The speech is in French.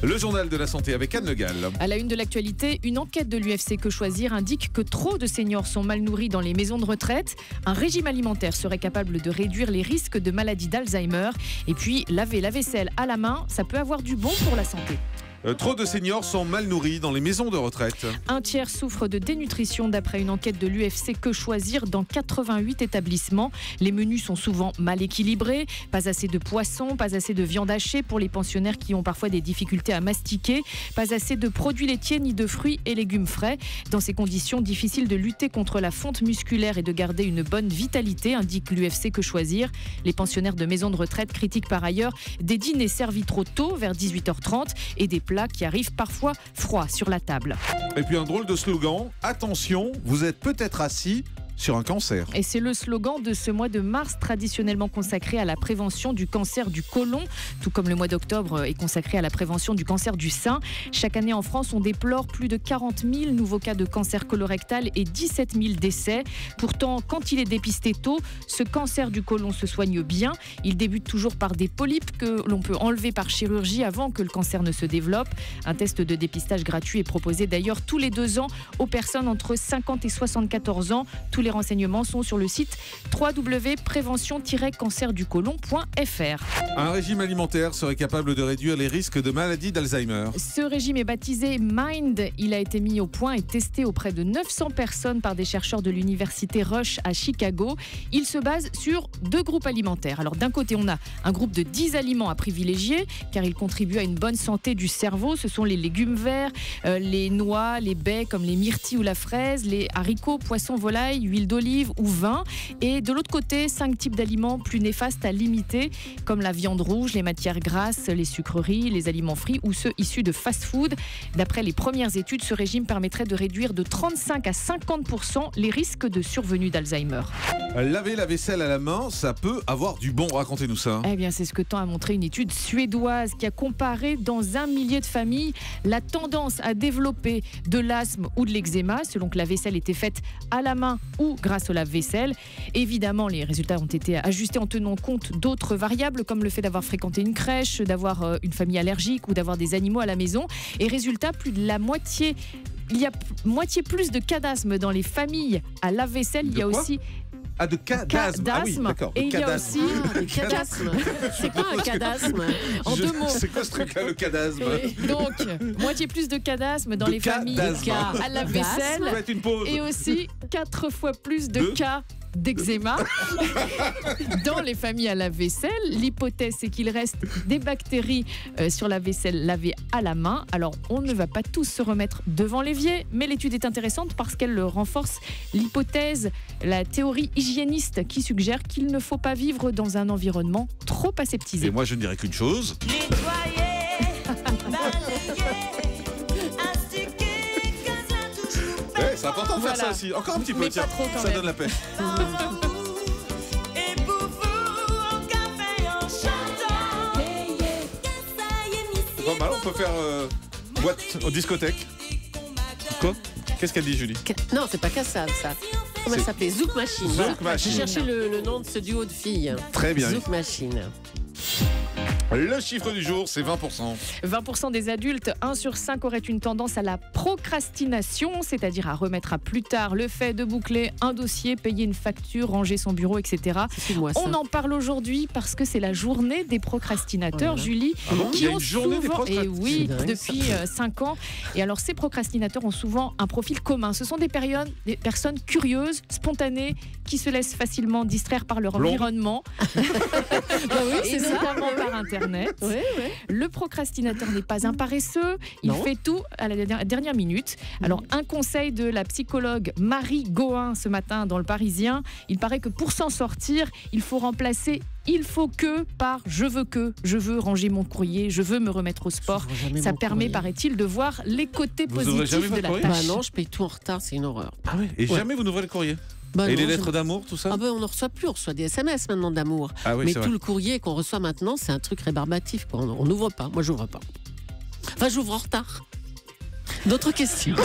Le journal de la santé avec Anne Le Gall. À la une de l'actualité, une enquête de l'UFC Que Choisir indique que trop de seniors sont mal nourris dans les maisons de retraite. Un régime alimentaire serait capable de réduire les risques de maladie d'Alzheimer. Et puis, laver la vaisselle à la main, ça peut avoir du bon pour la santé. Trop de seniors sont mal nourris dans les maisons de retraite. Un tiers souffre de dénutrition d'après une enquête de l'UFC Que Choisir dans 88 établissements. Les menus sont souvent mal équilibrés, pas assez de poissons, pas assez de viande hachée pour les pensionnaires qui ont parfois des difficultés à mastiquer, pas assez de produits laitiers ni de fruits et légumes frais. Dans ces conditions, difficile de lutter contre la fonte musculaire et de garder une bonne vitalité, indique l'UFC Que Choisir. Les pensionnaires de maisons de retraite critiquent par ailleurs des dîners servis trop tôt, vers 18h30, et des plats qui arrivent parfois froids sur la table. Et puis un drôle de slogan, attention, vous êtes peut-être assis sur un cancer. Et c'est le slogan de ce mois de mars traditionnellement consacré à la prévention du cancer du côlon, tout comme le mois d'octobre est consacré à la prévention du cancer du sein. Chaque année en France, on déplore plus de 40 000 nouveaux cas de cancer colorectal et 17 000 décès. Pourtant, quand il est dépisté tôt, ce cancer du côlon se soigne bien. Il débute toujours par des polypes que l'on peut enlever par chirurgie avant que le cancer ne se développe. Un test de dépistage gratuit est proposé d'ailleurs tous les 2 ans aux personnes entre 50 et 74 ans. Tous les renseignements sont sur le site www.prévention-cancerducolon.fr. Un régime alimentaire serait capable de réduire les risques de maladie d'Alzheimer. Ce régime est baptisé MIND. Il a été mis au point et testé auprès de 900 personnes par des chercheurs de l'université Rush à Chicago. Il se base sur 2 groupes alimentaires. Alors d'un côté, on a un groupe de 10 aliments à privilégier car ils contribuent à une bonne santé du cerveau. Ce sont les légumes verts, les noix, les baies comme les myrtilles ou la fraise, les haricots, poissons, volailles, huile d'olive ou vin. Et de l'autre côté, 5 types d'aliments plus néfastes à limiter, comme la viande rouge, les matières grasses, les sucreries, les aliments frits ou ceux issus de fast-food. D'après les premières études, ce régime permettrait de réduire de 35 à 50% les risques de survenue d'Alzheimer. Laver la vaisselle à la main, ça peut avoir du bon. Racontez-nous ça. Eh bien, c'est ce que tend à montrer une étude suédoise qui a comparé dans 1 millier de familles la tendance à développer de l'asthme ou de l'eczéma, selon que la vaisselle était faite à la main ou grâce au lave-vaisselle. Évidemment, les résultats ont été ajustés en tenant compte d'autres variables, comme le fait d'avoir fréquenté une crèche, d'avoir une famille allergique ou d'avoir des animaux à la maison. Et résultat, plus de la moitié, il y a moitié plus de cas d'asthme dans les familles à lave-vaisselle. Il y a aussi de cas d'asthme. Ah oui, d'accord. Et il y a aussi cadasme. C'est quoi un cadasme? En 2 mots. C'est quoi ce truc-là, le cadasme? Oui. Donc, moitié plus de cas d'asthme dans les familles à la vaisselle. Faites une pause. Et aussi 4 fois plus de cas d'eczéma dans les familles à la vaisselle. L'hypothèse, c'est qu'il reste des bactéries sur la vaisselle lavée à la main. Alors, on ne va pas tous se remettre devant l'évier, mais l'étude est intéressante parce qu'elle renforce l'hypothèse, la théorie hygiéniste qui suggère qu'il ne faut pas vivre dans un environnement trop aseptisé. Et moi, je ne dirais qu'une chose. C'est important de faire ça aussi. Encore un petit peu, tiens, ça donne la pêche. Pas mal, on peut faire boîte en discothèque. Quoi? Qu'est-ce qu'elle dit, Julie? Non, c'est pas Cassave, ça. Comment elle s'appelait? Zouk Machine. Zouk Machine. J'ai cherché le nom de ce duo de filles. Très bien. Zouk Machine. Le chiffre du jour, c'est 20%. 20% des adultes, 1 sur 5 auraient une tendance à la procrastination, c'est-à-dire à remettre à plus tard le fait de boucler un dossier, payer une facture, ranger son bureau, etc. C'est moi, ça. On en parle aujourd'hui parce que c'est la journée des procrastinateurs, Julie. Ah bon, qui il y a ont une journée des procrastinateurs. Et oui, C'est dingue, depuis 5 ans. Et alors, ces procrastinateurs ont souvent un profil commun. Ce sont des personnes curieuses, spontanées, qui se laissent facilement distraire par leur environnement. Oui, Et c'est ça. notamment par Internet. Oui. Le procrastinateur n'est pas un paresseux, il Non. fait tout à la dernière minute. Alors, un conseil de la psychologue Marie Goin ce matin dans Le Parisien, il paraît que pour s'en sortir, il faut remplacer il faut que par je veux ranger mon courrier, je veux me remettre au sport. Ça permet, paraît-il, de voir les côtés Vous ouvrez jamais positifs de la votre tâche. Bah non, je paye tout en retard, c'est une horreur. Ah oui. Et jamais vous n'ouvrez le courrier? Bah et non, les lettres d'amour, tout ça? Ah ben on n'en reçoit plus, on reçoit des SMS maintenant d'amour. Ah oui, mais c'est tout vrai. le courrier qu'on reçoit maintenant, c'est un truc rébarbatif, quoi. On n'ouvre pas, moi j'ouvre pas. Enfin, j'ouvre en retard. D'autres questions?